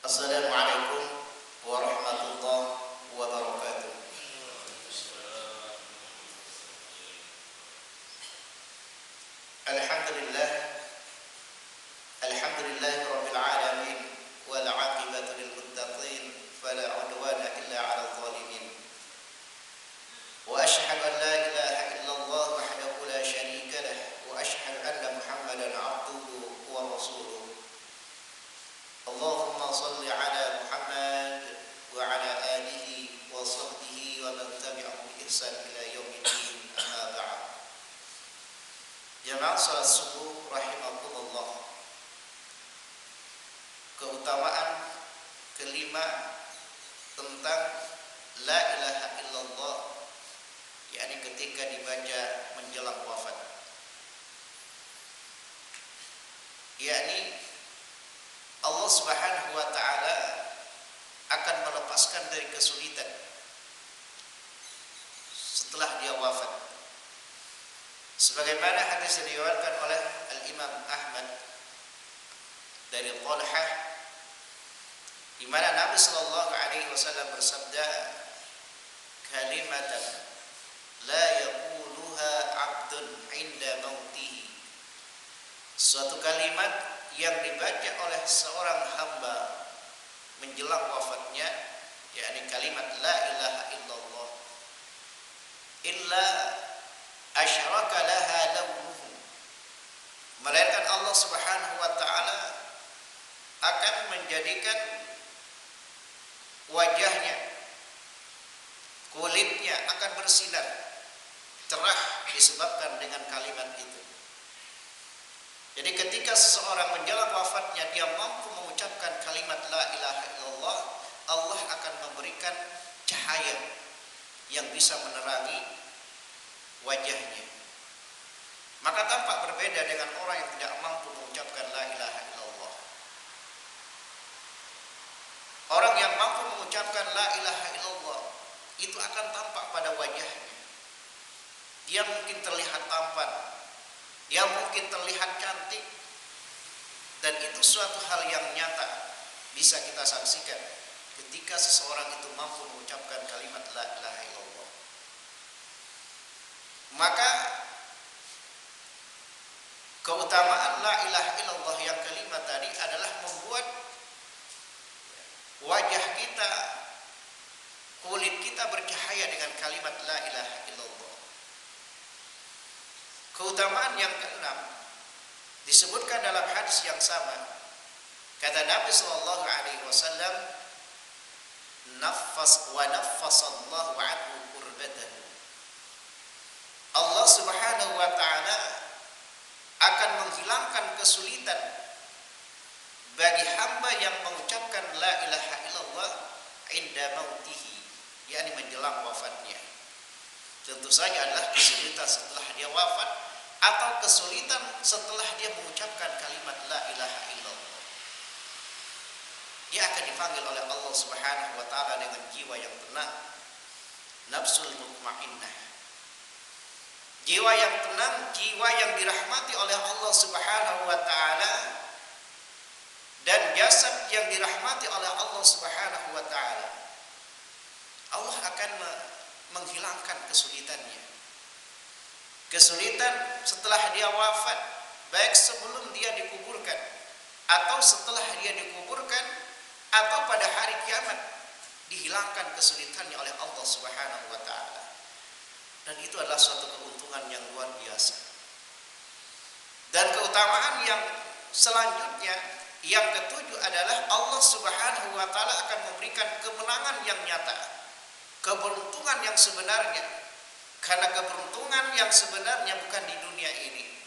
Assalamualaikum warahmatullahi wabarakatuh. Alhamdulillah, alhamdulillahirabbil alamin wal 'aqibatu lil muttaqin fala 'udwana illa 'alal zalimin. Wa asyhadu an la ilaha illallah wahdahu la syarika lah wa asyhadu anna Muhammadan 'abduhu wa rasuluh. Allahumma shalli 'ala Muhammad wa 'ala alihi wa sahbihi wa man tabi'ahum bi ihsan ila yaumiddin. Amma ba'd. Jamaah salat subuh rahimakumullah. Keutamaan kelima tentang la ilaha illallah, yakni ketika dibaca menjelang wafat, yakni Allah Subhanahu wa taala akan melepaskan dari kesulitan setelah dia wafat. Sebagaimana hadis yang diriwayatkan oleh Al-Imam Ahmad dari Talhah, di mana Nabi sallallahu alaihi wasallam bersabda, kalimatan la yaquluha 'abdun 'inda mautihi. Suatu kalimat yang dibaca oleh seorang hamba menjelang wafatnya, yakni kalimat la ilaha illallah, illa asyraka laha launuhu, melainkan Allah Subhanahu wa taala akan menjadikan wajahnya, kulitnya akan bersinar cerah disebabkan dengan kalimat itu. Jadi ketika seseorang menjelang wafatnya dia mampu mengucapkan kalimat la ilaha illallah, Allah akan memberikan cahaya yang bisa menerangi wajahnya. Maka tampak berbeda dengan orang yang tidak mampu mengucapkan la ilaha illallah. Orang yang mampu mengucapkan la ilaha illallah itu akan tampak pada wajahnya. Dia mungkin terlihat tampan, dia mungkin terlihat cantik, dan itu suatu hal yang nyata bisa kita saksikan ketika seseorang itu mampu mengucapkan kalimat la ilaha illallah. Maka keutamaan la ilaha illallah yang kelima tadi adalah membuat wajah kita, kulit kita bercahaya dengan kalimat la ilaha illallah. Keutamaan yang keenam disebutkan dalam hadis yang sama. Kata Nabi sallallahu alaihi wasallam, naffasallahu anhu kurbatahu. Allah Subhanahu wa taala akan menghilangkan kesulitan bagi hamba yang mengucapkan la ilaha illallah inda mautihi, yakni menjelang wafatnya. Tentu saja adalah kesulitan setelah dia wafat atau kesulitan setelah dia mengucapkan kalimat la ilaha illallah. Dia akan dipanggil oleh Allah Subhanahu wa taala dengan jiwa yang tenang, nafsul mutmainnah. Jiwa yang tenang, jiwa yang dirahmati oleh Allah Subhanahu wa taala, dan jasad yang dirahmati oleh Allah Subhanahu wa taala. Allah akan menghilangkan kesulitannya. Kesulitan setelah dia wafat, baik sebelum dia dikuburkan atau setelah dia dikuburkan atau pada hari kiamat, dihilangkan kesulitannya oleh Allah Subhanahu wa taala. Dan itu adalah suatu keuntungan yang luar biasa. Dan keutamaan yang selanjutnya, yang ketujuh adalah Allah Subhanahu wa taala akan memberikan kemenangan yang nyata, keberuntungan yang sebenarnya. Karena keberuntungan yang sebenarnya bukan di dunia ini.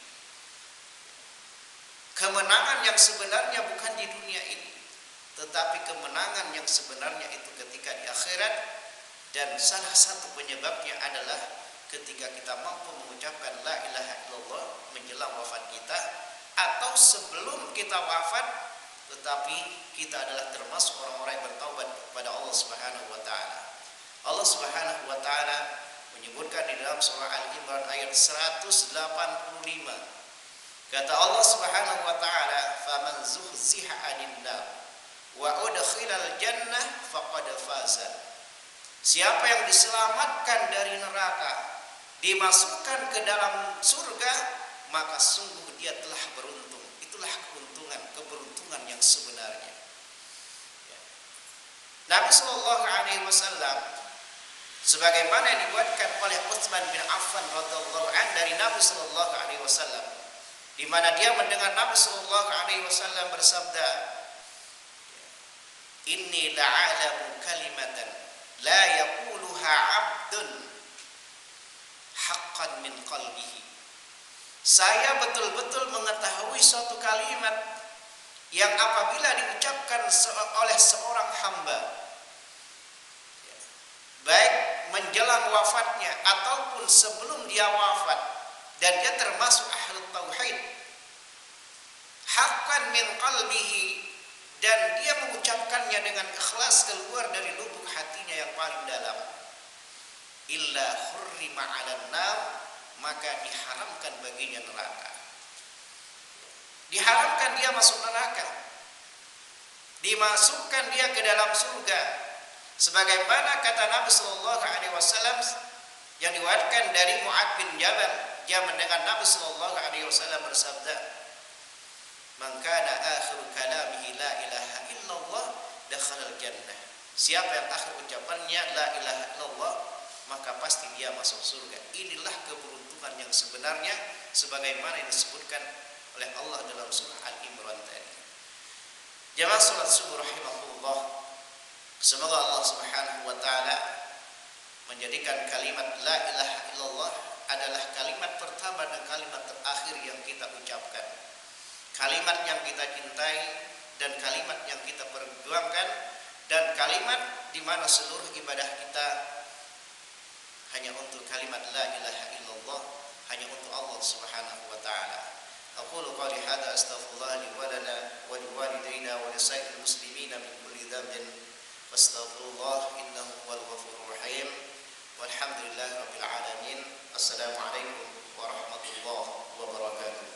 Kemenangan yang sebenarnya bukan di dunia ini, tetapi kemenangan yang sebenarnya itu ketika di akhirat. Dan salah satu penyebabnya adalah ketika kita mampu mengucapkan la ilaha illallah menjelang wafat kita, atau sebelum kita wafat, tetapi kita adalah termasuk orang-orang yang bertaubat kepada Allah Subhanahu wa taala. Allah Subhanahu wa taala menyebutkan di dalam surah Al-Imran ayat 185. Kata Allah Subhanahu wa taala, "Faman zuhziha 'anil nar wa udkhilal jannah faqad faza. Siapa yang diselamatkan dari neraka, dimasukkan ke dalam surga, maka sungguh dia telah beruntung. Itulah keberuntungan yang sebenarnya. Nabi sallallahu alaihi wasallam sebagaimana yang dibuatkan oleh Utsman bin Affan radhiyallahu anhu dari Nabi sallallahu alaihi wasallam, di mana dia mendengar Nabi sallallahu alaihi wasallam bersabda, "Inni la'alamu kalimatan la yaquluha 'abdun haqqan min qalbihi." Saya betul-betul mengetahui suatu kalimat yang apabila diucapkan oleh seorang hamba, baik menjelang wafatnya ataupun sebelum dia wafat, dan dia termasuk ahli tauhid, haqqan min qalbihi, dan dia mengucapkannya dengan ikhlas keluar dari lubuk hatinya yang paling dalam, illa hurrima 'alan nar, maka diharamkan baginya neraka. Diharamkan dia masuk neraka, dimasukkan dia ke dalam surga, sebagaimana kata Nabi sallallahu alaihi wasallam yang diriwayatkan dari Mu'adz bin Jabal, dia mendengar Nabi sallallahu alaihi wasallam bersabda, "Man kana akhiru kalamihi la ilaha illallah dakhalal jannah." Siapa yang akhir ucapannya la ilaha illallah, maka pasti dia masuk surga. Inilah keberuntungan yang sebenarnya sebagaimana yang disebutkan oleh Allah dalam surah Al-Imran tadi. Jamaah salat subuh rahimahullah, semoga Allah Subhanahu wa taala menjadikan kalimat la ilaha illallah adalah kalimat pertama dan kalimat terakhir yang kita ucapkan, kalimat yang kita cintai dan kalimat yang kita perjuangkan, dan kalimat di mana seluruh ibadah kita hanya untuk kalimat la ilaha illallah, hanya untuk Allah Subhanahu wa taala. Aqulu qali hadza astaghfirullah li wa lana wa liwalidayna wa lisa'iril muslimina min kulli dhanbin fastaghfirullah innahu huwal ghafurur rahim. Walhamdulillahirabbil alamin. Assalamu alaikum warahmatullahi wabarakatuh.